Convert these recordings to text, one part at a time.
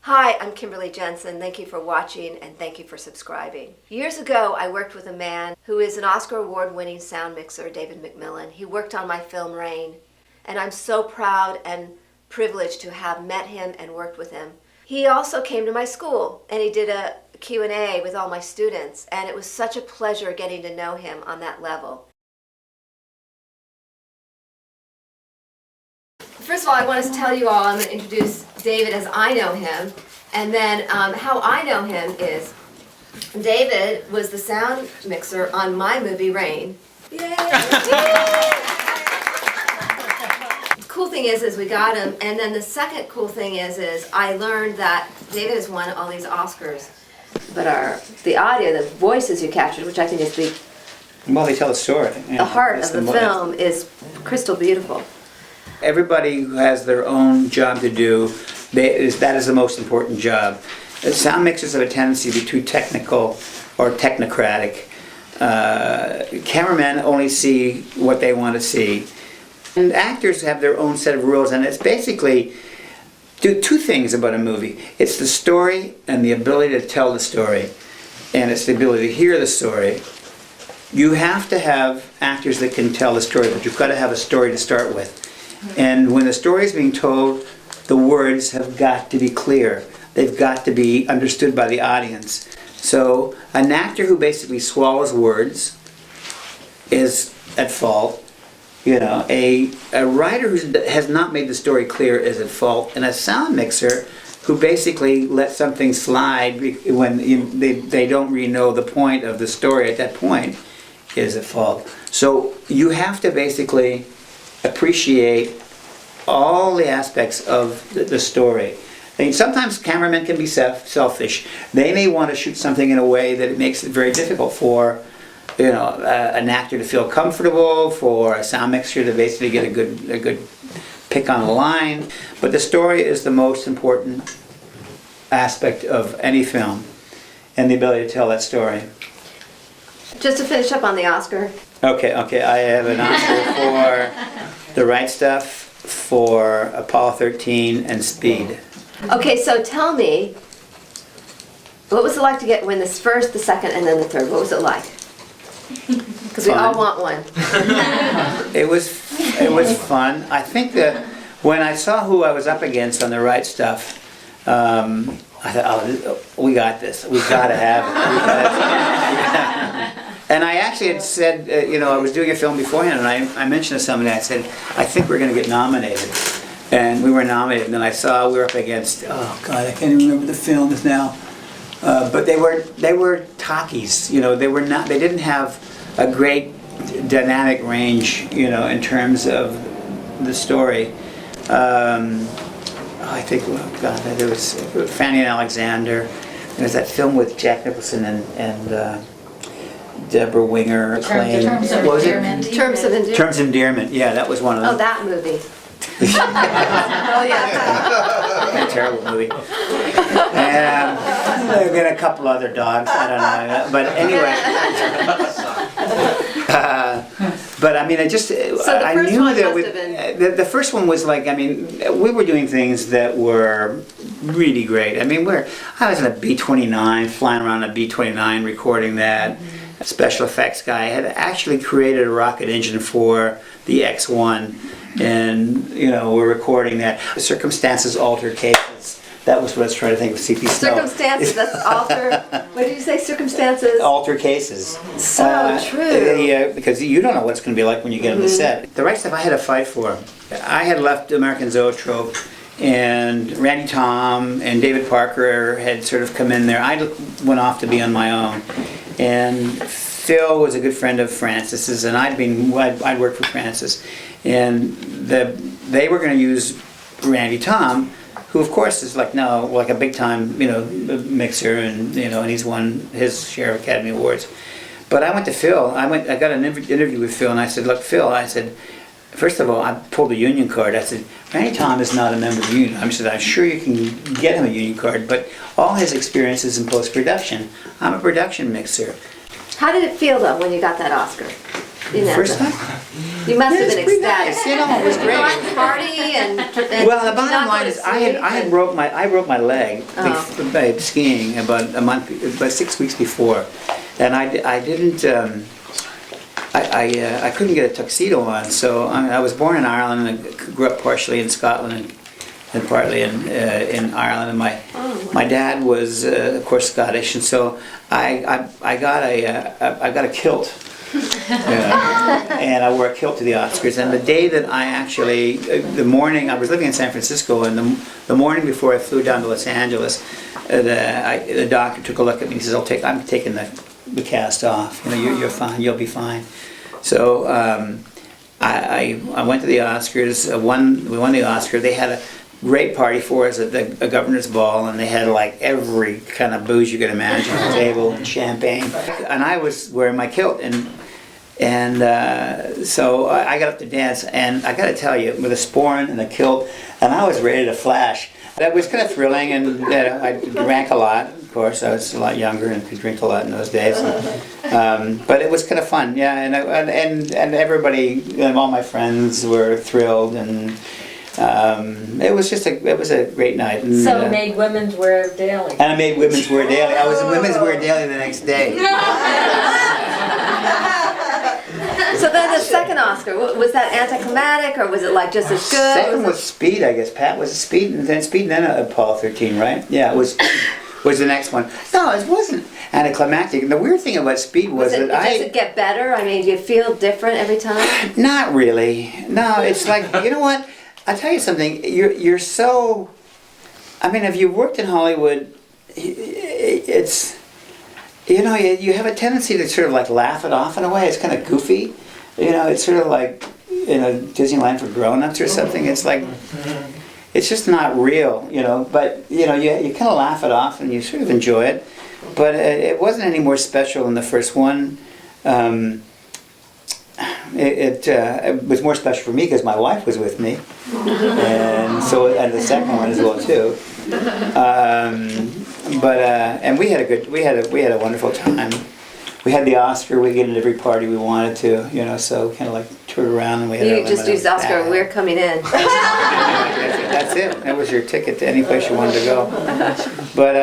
Hi, I'm Kimberly Jentzen. Thank you for watching and thank you for subscribing. Years ago, I worked with a man who is an Oscar award-winning sound mixer, David MacMillan. He worked on my film Rain, and I'm so proud and privileged to have met him and worked with him. He also came to my school and he did a Q&A with all my students, and it was such a pleasure getting to know him on that level. First of all, I want to tell you all, I'm going to introduce David as I know him, and then how I know him is David was the sound mixer on my movie Rain. Yay! The cool thing is we got him, and then the second cool thing is I learned that David has won all these Oscars, but the audio, the voices you captured, which I think is well, they tell the story. The heart of the film is crystal beautiful. Everybody who has their own job to do, that is the most important job. Sound mixers have a tendency to be too technical or technocratic. Cameramen only see what they want to see. And actors have their own set of rules, and it's basically do two things about a movie. It's the story and the ability to tell the story, and it's the ability to hear the story. You have to have actors that can tell the story, but you've got to have a story to start with. And when the story is being told, the words have got to be clear. They've got to be understood by the audience. So an actor who basically swallows words is at fault. You know, a writer who has not made the story clear is at fault. And a sound mixer who basically lets something slide when they don't really know the point of the story at that point is at fault. So you have to basically appreciate all the aspects of the story. I mean, sometimes cameramen can be selfish. They may want to shoot something in a way that it makes it very difficult for, you know, an actor to feel comfortable, for a sound mixer to basically get a good pick on the line. But the story is the most important aspect of any film, and the ability to tell that story. Just to finish up on the Oscar. Okay, I have an Oscar for The Right Stuff, for Apollo 13, and Speed. Okay, so tell me, what was it like to win this first, the second, and then the third? What was it like? Because we all want one. It was fun. I think that when I saw who I was up against on The Right Stuff, I thought, oh, we got this. We got to have it. And I actually had said, you know, I was doing a film beforehand, and I mentioned to somebody, I said, I think we're going to get nominated. And we were nominated, and then I saw we were up against, oh God, I can't even remember the films now. But they were talkies, you know, they didn't have a great dynamic range, you know, in terms of the story. I think, oh God, there was Fanny and Alexander. There was that film with Jack Nicholson and Deborah Winger. Terms of Endearment. Terms of Endearment. Yeah, that was one of them. Oh, that movie. Oh yeah. Terrible movie. And there have been a couple other dogs. I don't know, but anyway. But I mean, I knew that the first one was like, I mean, we were doing things that were really great. I mean, I was in a B-29, flying around a B-29, recording that. A special effects guy had actually created a rocket engine for the X-1, and you know, we're recording that. Circumstances alter cases. That was what I was trying to think of. C.P. Snow. Circumstances, that's alter. What did you say? Circumstances. Alter cases. So true. Because you don't know what it's going to be like when you get on the set. The Right Stuff, I had to fight for. I had left American Zoetrope, and Randy Tom and David Parker had sort of come in there. I went off to be on my own, and Phil was a good friend of Francis's, and I'd worked for Francis, and they were going to use Randy Tom, who of course is like a big time, you know, mixer, and you know, and he's won his share of Academy Awards. But I went to Phil. I got an interview with Phil, and I said, look, Phil, I said, first of all, I pulled a union card. I said, Randy Tom is not a member of the union. I said, I'm sure you can get him a union card, but all his experience is in post-production. I'm a production mixer. How did it feel though when you got that Oscar? First time? You must have been pretty ecstatic. nice, you know, it was great. Party and Well, the did you bottom not go line to is, I sleep? broke my leg Oh. by skiing about 6 weeks before, and I didn't. I couldn't get a tuxedo on, so I was born in Ireland and grew up partially in Scotland and partly in Ireland. And my dad was, of course, Scottish, and so I got a kilt. And I wore a kilt to the Oscars. And the day that I actually, the morning, I was living in San Francisco, and the morning before I flew down to Los Angeles, the doctor took a look at me and he says, I'm taking the cast off. You know, you're fine. You'll be fine. So I went to the Oscars. We won the Oscar. They had a great party for us at the governor's ball, and they had like every kind of booze you could imagine on the table and champagne. And I was wearing my kilt, and so I got up to dance, and I got to tell you, with a sporran and a kilt, and I was ready to flash. That was kind of thrilling, and I drank a lot. Of course, I was a lot younger and could drink a lot in those days. But it was kind of fun, yeah. And everybody, all my friends were thrilled, and it was a great night. And, So made women's wear daily. And I made women's wear daily. I was in women's wear daily the next day. So then the second Oscar, was that anticlimactic or was it like just as good? Second was Speed, I guess. Pat was Speed, and then Apollo 13, right? Yeah, it was the next one. No, it wasn't anticlimactic. And the weird thing about Speed was that Does it get better? I mean, do you feel different every time? Not really. No, it's like, you know what? I'll tell you something. You're so... I mean, if you worked in Hollywood, it's... You know, you have a tendency to sort of like laugh it off in a way. It's kind of goofy. You know, it's sort of like, you know, Disneyland for grown-ups or something. It's like... It's just not real, you know, but, you know, you kind of laugh it off and you sort of enjoy it. But it wasn't any more special than the first one. It was more special for me because my wife was with me, and the second one as well too. And we had a wonderful time. We had the Oscar. We get in every party we wanted to, you know. So kind of like toured around, and we had. You just used Oscar. We're coming in. That's it. That was your ticket to any place you wanted to go. But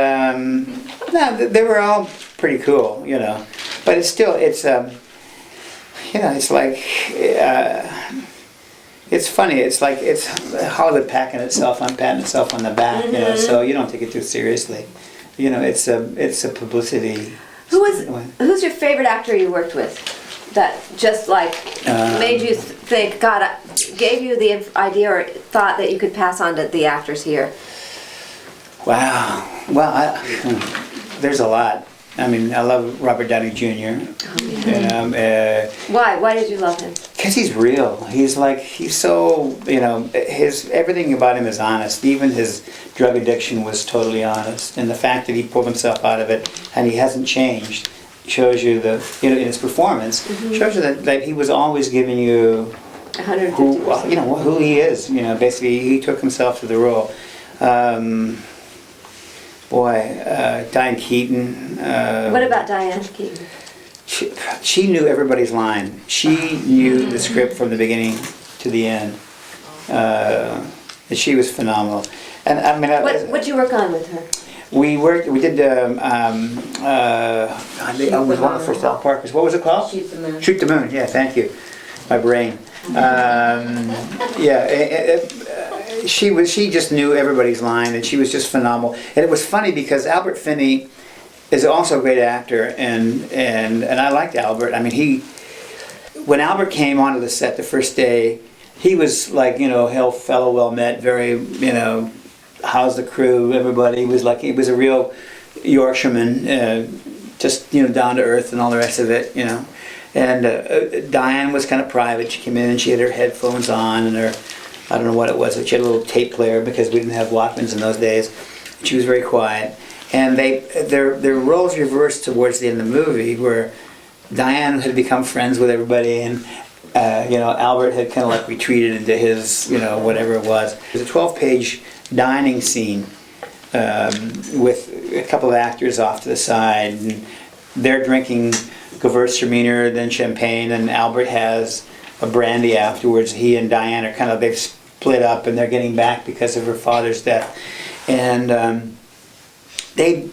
no, they were all pretty cool, you know. But it's still, you know, it's like, it's funny. It's like it's Hollywood patting itself on the back, you know. So you don't take it too seriously. You know, it's a publicity. Who's your favorite actor you worked with? That just like made you think, God, gave you the idea or thought that you could pass on to the actors here? Wow. Well, there's a lot. I mean, I love Robert Downey Jr. Why? Why did you love him? Because he's real. He's so, you know, everything about him is honest. Even his drug addiction was totally honest. And the fact that he pulled himself out of it and he hasn't changed shows you in his performance, shows you that he was always giving you 150%. who he is. You know, basically he took himself to the role. Diane Keaton. What about Diane Keaton? She knew everybody's line. She knew the script from the beginning to the end. She was phenomenal. And I mean, What'd you work on with her? we did. It was one of the first Al Parkers. What was it called? Shoot the Moon. Shoot the Moon. Yeah, thank you. My brain. She just knew everybody's line, and she was just phenomenal. And it was funny because Albert Finney is also a great actor, and I liked Albert. I mean, when Albert came onto the set the first day, he was like, you know, hail fellow, well met, very, you know, how's the crew, everybody. He was a real Yorkshireman, just, you know, down to earth and all the rest of it, you know. And Diane was kind of private. She came in and she had her headphones on and her, I don't know what it was, but she had a little tape player because we didn't have Walkmans in those days. She was very quiet. And their roles reversed towards the end of the movie, where Diane had become friends with everybody, and you know, Albert had kind of like retreated into his, you know, whatever it was. There's a 12-page dining scene with a couple of actors off to the side, and they're drinking Gewürztraminer, then champagne, and Albert has a brandy afterwards. He and Diane are they've split up and they're getting back because of her father's death. And they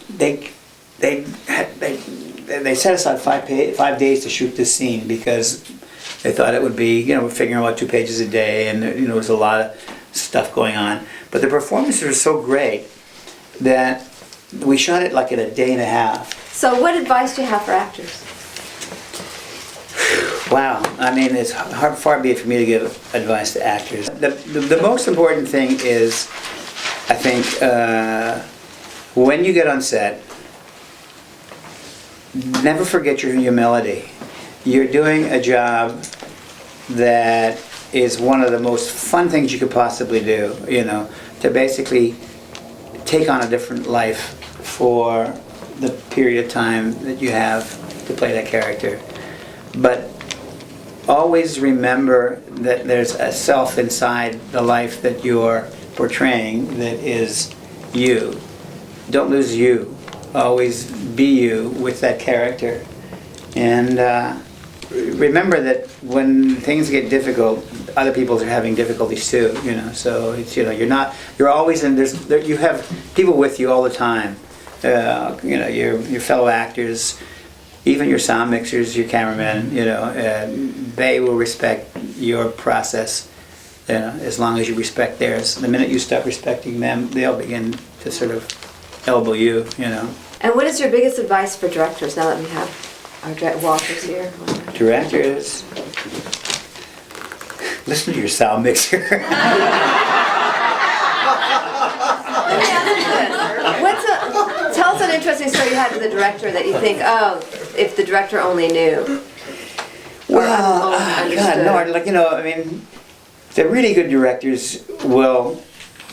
set aside 5 days to shoot this scene because they thought it would be, figuring out 2 pages a day, and there was a lot of stuff going on. But the performances were so great that we shot it like in a day and a half. So what advice do you have for actors? Wow, I mean, it's far be it for me to give advice to actors. The most important thing is, I think, when you get on set, never forget your humility. You're doing a job that is one of the most fun things you could possibly do, to basically take on a different life for the period of time that you have to play that character. But always remember that there's a self inside the life that you're portraying that is you. Don't lose you. Always be you with that character. And remember that when things get difficult, other people are having difficulties too, so it's, you're always you have people with you all the time. Your fellow actors, even your sound mixers, your cameramen, they will respect your process, as long as you respect theirs. The minute you stop respecting them, they'll begin to sort of elbow you, And what is your biggest advice for directors now that we have our Walters here? Directors, listen to your sound mixer. Tell us an interesting story you had with the director that you think, oh, if the director only knew. Well, understood. God, no, I mean, the really good directors will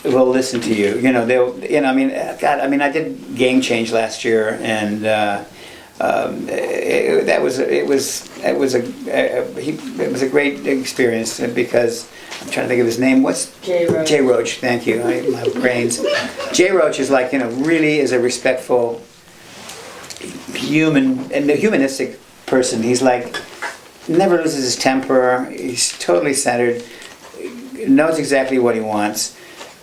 listen to you. They'll, I did Game Change last year, and it was a great experience because I'm trying to think of his name. What's Jay Roach. Jay Roach, thank you. My brains. Jay Roach is really is a respectful, humanistic person. He's never loses his temper. He's totally centered. Knows exactly what he wants.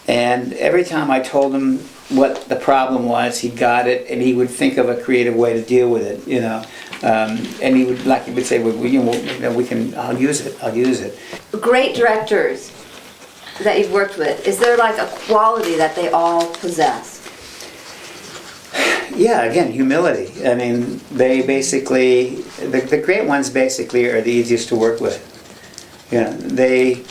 And every time I told him what the problem was, he got it, and he would think of a creative way to deal with it. And he would say, well, we can. I'll use it. Great directors that you've worked with, is there a quality that they all possess? Yeah, again, humility. I mean, they basically, the great ones basically are the easiest to work with. They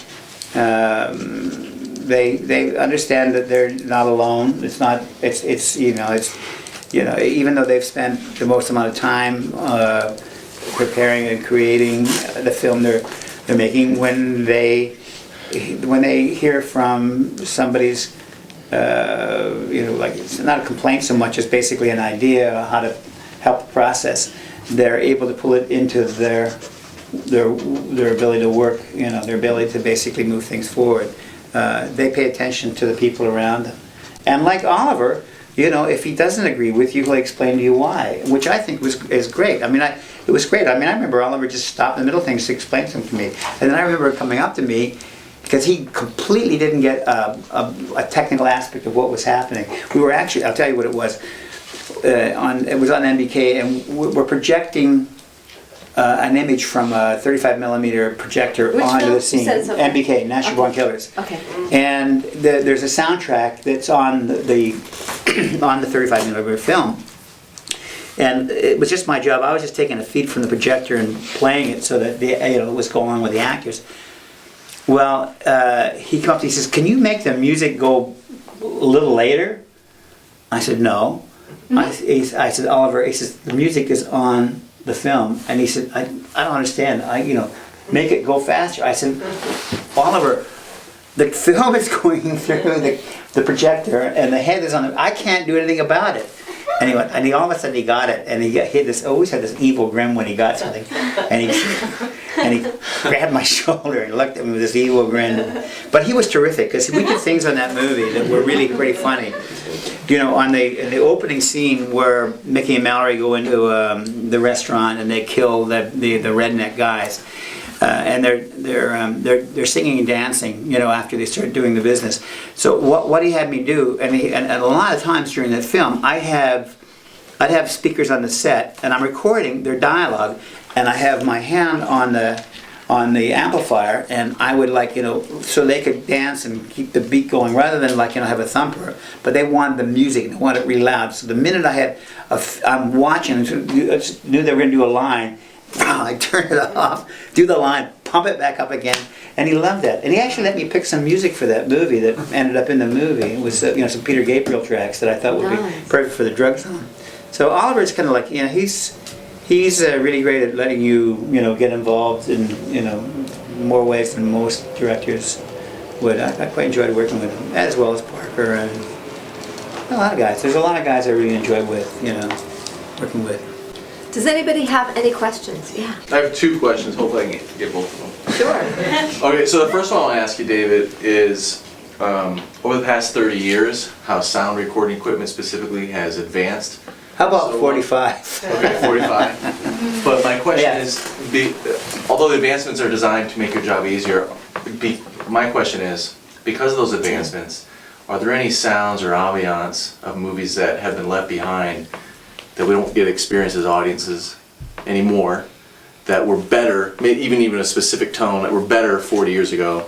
understand that they're not alone. Even though they've spent the most amount of time preparing and creating the film they're making, when they hear from somebody's, it's not a complaint so much as basically an idea how to help the process, they're able to pull it into their ability to work, their ability to basically move things forward. They pay attention to the people around them. And like Oliver, if he doesn't agree with you, he'll explain to you why, which I think is great. It was great. I remember Oliver just stopped in the middle of things to explain something to me. And then I remember coming up to me, because he completely didn't get a technical aspect of what was happening. We were actually, I'll tell you what it was. It was on NBK, and we're projecting an image from a 35 millimeter projector Which onto film? the scene. NBK, National Born Killers. Okay. And there's a soundtrack that's on the 35 millimeter film. And it was just my job. I was just taking a feed from the projector and playing it so that it was going on with the actors. Well, he came up to me, he says, "Can you make the music go a little later?" I said, "No." Mm-hmm. I said, "Oliver," he says, "the music is on the film." And he said, I don't understand. Make it go faster. I said, "Oliver, the film is going through the projector and the head is on I can't do anything about it." And he all of a sudden he got it, and he always had this evil grin when he got something, and he grabbed my shoulder and looked at me with this evil grin. But he was terrific because we did things on that movie that were really pretty funny. In the opening scene where Mickey and Mallory go into the restaurant and they kill the redneck guys. and they're singing and dancing, after they start doing the business. So what he had me do, and a lot of times during that film, I'd have speakers on the set, and I'm recording their dialogue, and I have my hand on the amplifier, and I would so they could dance and keep the beat going rather than have a thumper. But they wanted the music, they wanted it really loud. So the minute I'm watching, I just knew they were going to do a line. I turn it off, do the line, pump it back up again, and he loved that. And he actually let me pick some music for that movie that ended up in the movie. It was some Peter Gabriel tracks that I thought would be perfect for the drug zone. So Oliver's kind of he's really great at letting you get involved in more ways than most directors would. I quite enjoyed working with him, as well as Parker and a lot of guys. There's a lot of guys I really enjoyed working with. Does anybody have any questions? Yeah. I have two questions. Hopefully I can get both of them. Sure. Okay, so the first one I want to ask you, David, is over the past 30 years, how sound recording equipment specifically has advanced. How about So, 45? Okay, 45. But my question is, although the advancements are designed to make your job easier, my question is, because of those advancements, are there any sounds or ambiance of movies that have been left behind that we don't get experience as audiences anymore, that were better, maybe even a specific tone, that were better 40 years ago?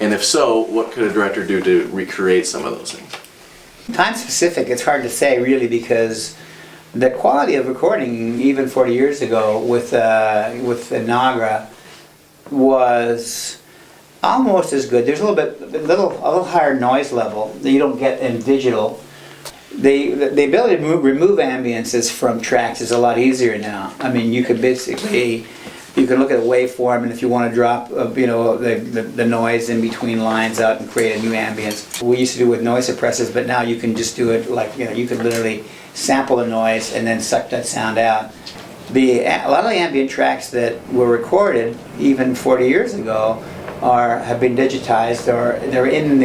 And if so, what could a director do to recreate some of those things? Time specific, it's hard to say really, because the quality of recording even 40 years ago with the Nagra was almost as good. There's a little higher noise level that you don't get in digital. The ability to remove ambiances from tracks is a lot easier now. I mean, you can look at a waveform, and if you want to drop the noise in between lines out and create a new ambience. We used to do it with noise suppressors, but now you can just do it you can literally sample the noise and then suck that sound out. A lot of the ambient tracks that were recorded even 40 years ago have been digitized, or they're in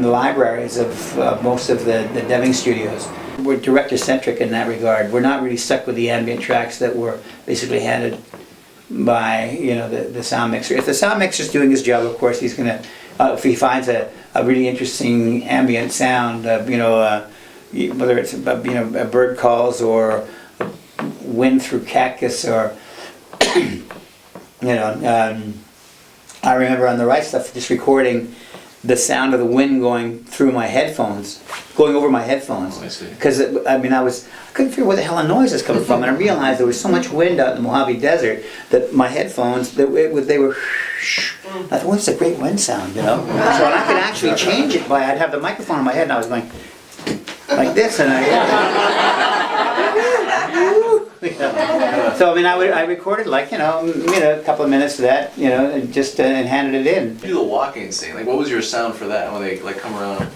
the libraries of most of the dubbing studios. We're director-centric in that regard. We're not really stuck with the ambient tracks that were basically handed by the sound mixer. If the sound mixer's doing his job, of course he's gonna. If he finds a really interesting ambient sound, whether it's a bird calls or wind through cactus, or I remember on the right stuff just recording the sound of the wind going through my headphones, going over my headphones. Oh, I see. Because I couldn't figure where the hell the noise was coming from, and I realized there was so much wind out in the Mojave Desert that my headphones, they were. I thought, what's a great wind sound, So I could actually change it I'd have the microphone in my head, and I was going like this, and So I recorded a couple of minutes of that, and just and handed it in. Do the walking scene. What was your sound for that when they come around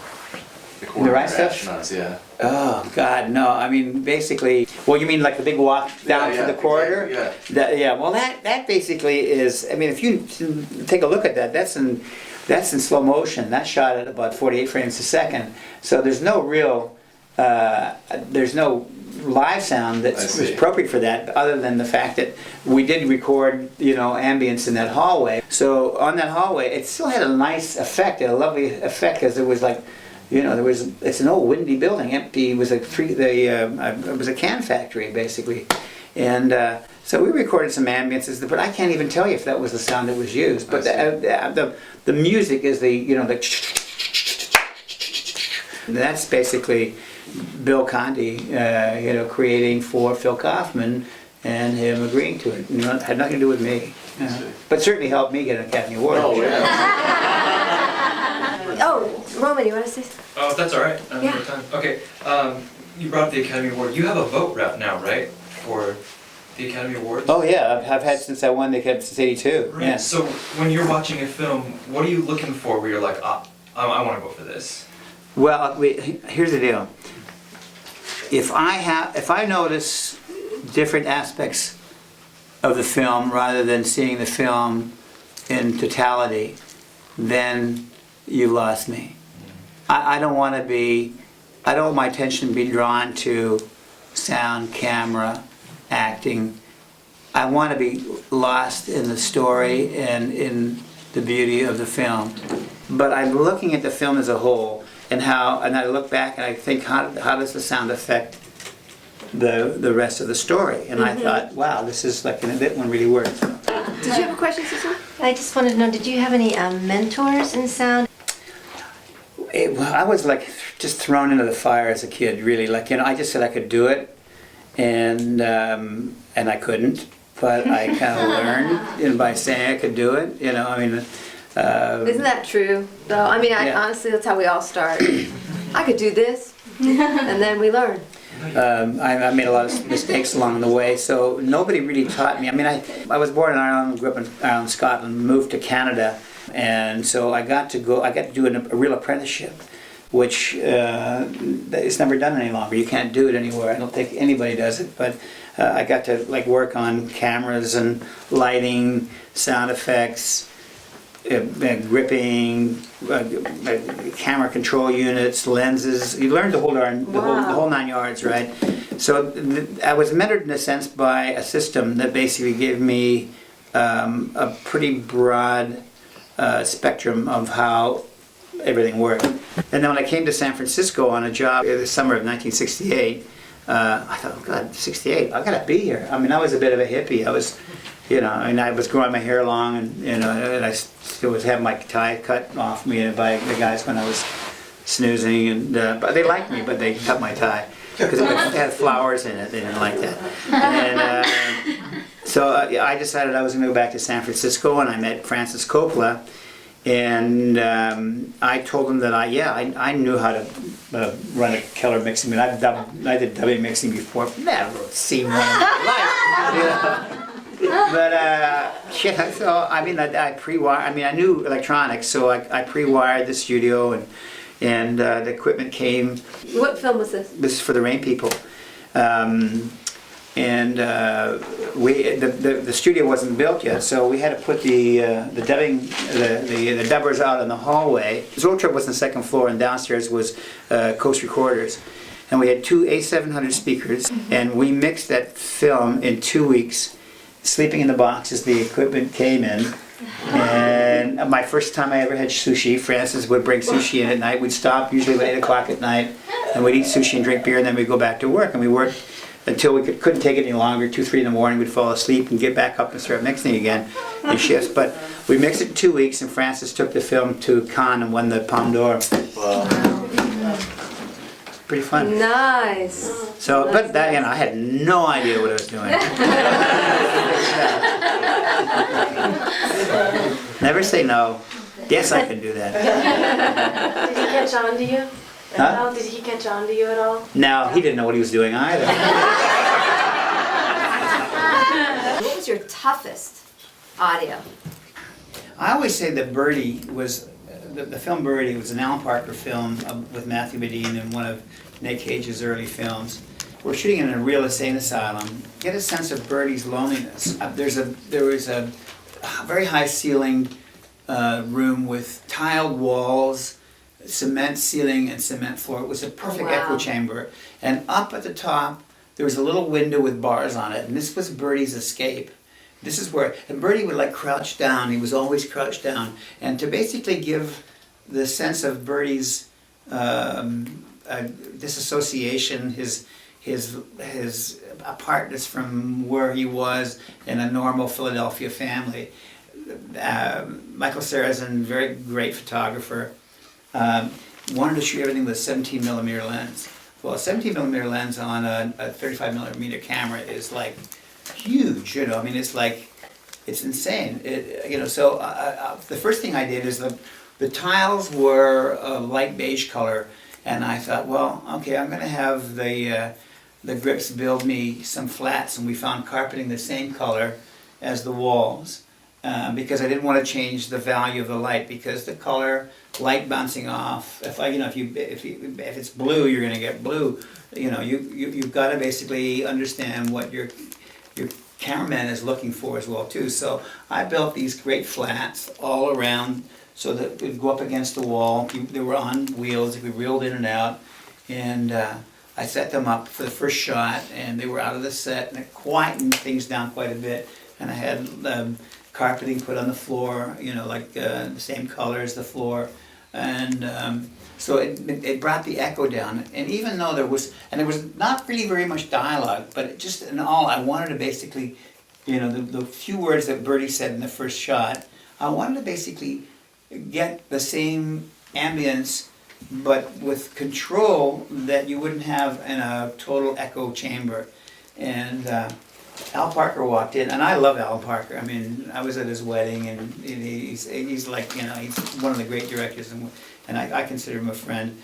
the corner? The right stuff? Astronauts, yeah. Oh God, no! I mean, basically, well, you mean like the big walk down to the corridor? Exactly, Yeah. Well, that basically is. I mean, if you take a look at that, that's in slow motion. That's shot at about 48 frames a second. So there's no real, there's no live sound that's appropriate for that, other than the fact that we did record, ambience in that hallway. So on that hallway, it still had a nice effect, a lovely effect, because it was it's an old windy building, empty. It was it was a can factory basically, and so we recorded some ambiences, but I can't even tell you if that was the sound that was used. But the music is that's basically Bill Conti, creating for Phil Kaufman and him agreeing to it. It had nothing to do with me, but certainly helped me get an Academy Award. Oh, yeah. Oh, Roman, you want to say something? Oh, if that's all right. Yeah. Time. Okay. You brought up the Academy Award. You have a vote now, right, for the Academy Awards? Oh yeah, I've had since I won the Academy since '82. Right. Yeah. So when you're watching a film, what are you looking for where you're like, I want to go for this? Well, here's the deal. If I notice different aspects of the film rather than seeing the film in totality, then you've lost me. I don't want my attention to be drawn to sound, camera, acting, I want to be lost in the story and in the beauty of the film. But I'm looking at the film as a whole, and I look back and I think, how does the sound affect the rest of the story? And I thought, wow, this is like, that one really worked. Did you have a question, Susan? I just wanted to know, did you have any mentors in sound? Well, I was like just thrown into the fire as a kid, really. Like, I just said I could do it, and I couldn't. But I kind of learned by saying I could do it. Isn't that true, though? I mean, honestly, that's how we all start. I could do this, and then we learn. I made a lot of mistakes along the way, so nobody really taught me. I mean, I was born in Ireland, grew up in Ireland, Scotland, moved to Canada, and so I got to do a real apprenticeship, which is never done any longer. You can't do it anywhere. I don't think anybody does it, but I got to work on cameras and lighting, sound effects, gripping, camera control units, lenses. You learn the whole 9 yards, right? So I was mentored in a sense by a system that basically gave me a pretty broad spectrum of how everything worked. And then when I came to San Francisco on a job in the summer of 1968, I thought, oh God, 68, I gotta be here. I mean, I was a bit of a hippie. I was, I was growing my hair long, and I still was having my tie cut off me by the guys when I was snoozing, and but they liked me, but they cut my tie because it had flowers in it. They didn't like that. And so I decided I was going to go back to San Francisco, and I met Francis Coppola, and I told him that I knew how to run a Keller mixing. I mean, I did dubbing mixing before. Never seen one in my life. But so I mean, I pre-wired. I mean, I knew electronics, so I pre-wired the studio, and the equipment came. What film was this? This is for the Rain People, and the studio wasn't built yet, so we had to put the dubbers out in the hallway. Zoetrop was on the second floor, and downstairs was Coast Recorders, and we had two A700 speakers, and we mixed that film in 2 weeks. Sleeping in the box as the equipment came in. And my first time I ever had sushi, Francis would bring sushi in at night. We'd stop usually at 8 o'clock at night, and we'd eat sushi and drink beer, and then we'd go back to work. And we worked until we couldn't take it any longer. 2, 3 in the morning, we'd fall asleep and get back up and start mixing again in shifts. But we mixed it in 2 weeks, and Francis took the film to Cannes and won the Palme d'Or. Wow. Pretty fun. Nice. So, but that, I had no idea what I was doing. Never say no. Yes, I can do that. Did he catch on to you? Huh? Did he catch on to you at all? No, he didn't know what he was doing either. What was your toughest audio? I always say that Birdie was, the film Birdie was an Alan Parker film with Matthew Modine and one of Nick Cage's early films. We're shooting in a real insane asylum. Get a sense of Birdie's loneliness. There was a very high ceilinged room with tiled walls, cement ceiling and cement floor. It was a perfect echo chamber. And up at the top, there was a little window with bars on it, and this was Birdie's escape. This is where, and Birdie would crouch down. He was always crouched down. And to basically give the sense of Birdie's disassociation, his apartness from where he was in a normal Philadelphia family. Michael Sarrazin, very great photographer, wanted to shoot everything with a 17 millimeter lens. Well, a 17 millimeter lens on a 35 millimeter camera is huge, I mean, it's insane. So the first thing I did is the tiles were a light beige color, and I thought, well, okay, I'm going to have the grips build me some flats, and we found carpeting the same color as the walls, because I didn't want to change the value of the light, because the color, light bouncing off, if it's blue, you're going to get blue. You've got to basically understand what your cameraman is looking for as well too. So I built these great flats all around so that it would go up against the wall. They were on wheels, we reeled in and out, and I set them up for the first shot, and they were out of the set, and it quietened things down quite a bit. And I had carpeting put on the floor, like the same color as the floor, and so it brought the echo down. And even though there was not really very much dialogue, but it just in all, I wanted to basically, the few words that Bertie said in the first shot, I wanted to basically get the same ambience, but with control that you wouldn't have in a total echo chamber. And Al Parker walked in, and I love Al Parker. I mean, I was at his wedding, and he's like, he's one of the great directors, and I consider him a friend.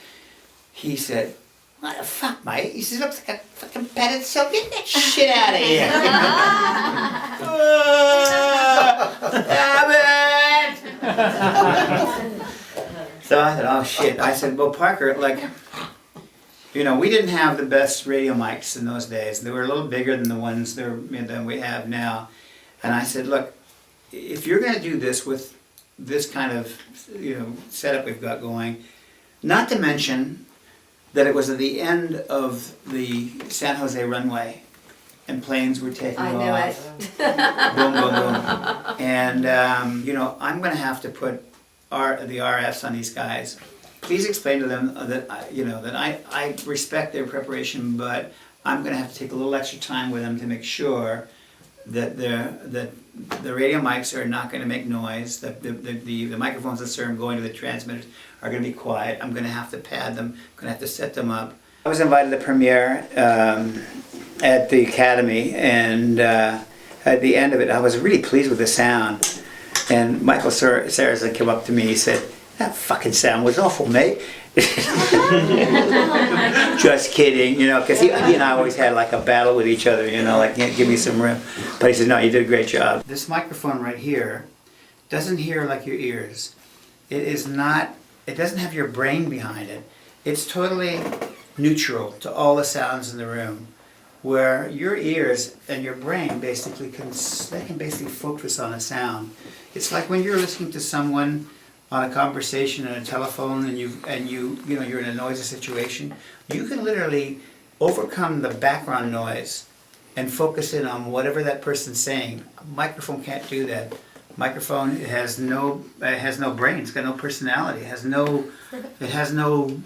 He said, "What the fuck, mate?" He says, "Looks like a fucking padded cell. Get that shit out of here." Damn it! So I thought, oh shit. I said, well, Parker, we didn't have the best radio mics in those days. They were a little bigger than the ones that we have now. And I said, look, if you're going to do this with this kind of setup we've got going, not to mention that it was at the end of the San Jose runway, and planes were taking off. I knew it. Boom, boom, boom. And I'm going to have to put the RFs on these guys. Please explain to them that I respect their preparation, but I'm going to have to take a little extra time with them to make sure that the radio mics are not going to make noise. That the microphones that are going to the transmitters are going to be quiet. I'm going to have to pad them. I'm going to have to set them up. I was invited to the premiere at the Academy, and at the end of it, I was really pleased with the sound. And Michael Sarrazin came up to me, he said, "That fucking sound was awful, mate." Just kidding, because he and I always had like a battle with each other, give me some room. But he said, "No, you did a great job." This microphone right here doesn't hear like your ears. It doesn't have your brain behind it. It's totally neutral to all the sounds in the room, where your ears and your brain basically can focus on a sound. It's like when you're listening to someone on a conversation on a telephone, and you're in a noisy situation, you can literally overcome the background noise and focus in on whatever that person's saying. A microphone can't do that. Microphone, it has no brain. It's got no personality. It has no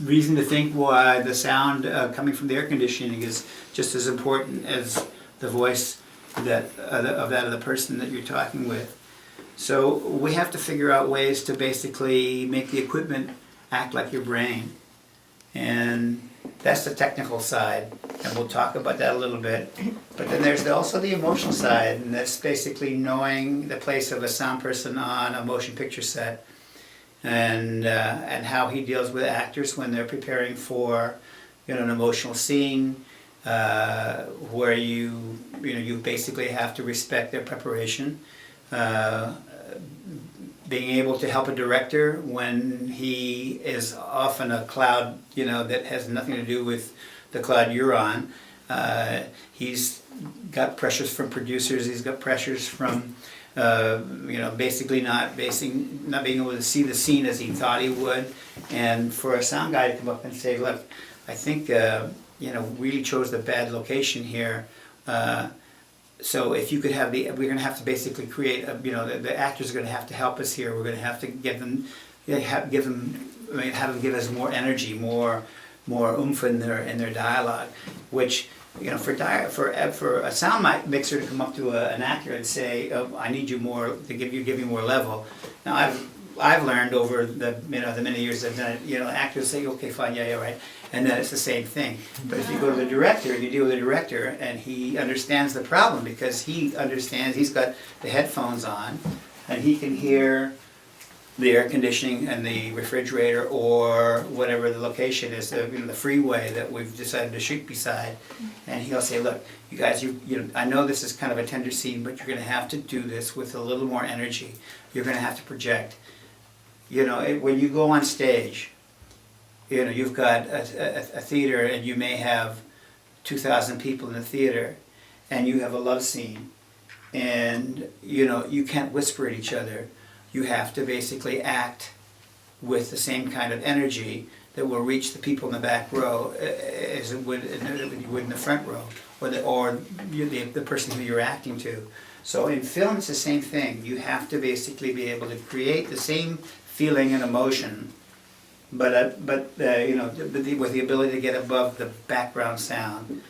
reason to think why the sound coming from the air conditioning is just as important as the voice of the person that you're talking with. So we have to figure out ways to basically make the equipment act like your brain. And that's the technical side, and we'll talk about that a little bit. But then there's also the emotional side, and that's basically knowing the place of a sound person on a motion picture set, and how he deals with actors when they're preparing for an emotional scene, where you basically have to respect their preparation. Being able to help a director when he is off in a cloud, that has nothing to do with the cloud you're on. He's got pressures from producers. He's got pressures from, basically not being able to see the scene as he thought he would. And for a sound guy to come up and say, "Look, I think really chose the bad location here. So if you could have we're going to have to basically create the actors are going to have to help us here. We're going to have to have them give us more energy, more oomph in their dialogue," which for a sound mixer to come up to an actor and say, "Oh, I need you more to give you more level." Now I've learned over the many years I've done it, actors say, "Okay, fine, yeah, right," and then it's the same thing. But if you go to the director, you deal with the director, and he understands the problem because he understands. He's got the headphones on, and he can hear the air conditioning and the refrigerator or whatever the location is, the freeway that we've decided to shoot beside, and he'll say, "Look, you guys, I know this is kind of a tender scene, but you're going to have to do this with a little more energy. You're going to have to project." When you go on stage, you've got a theater, and you may have 2,000 people in the theater, and you have a love scene, and you can't whisper at each other. You have to basically act with the same kind of energy that will reach the people in the back row as it would in the front row, or the person who you're acting to. So in film, it's the same thing. You have to basically be able to create the same feeling and emotion, but with the ability to get above the background sound.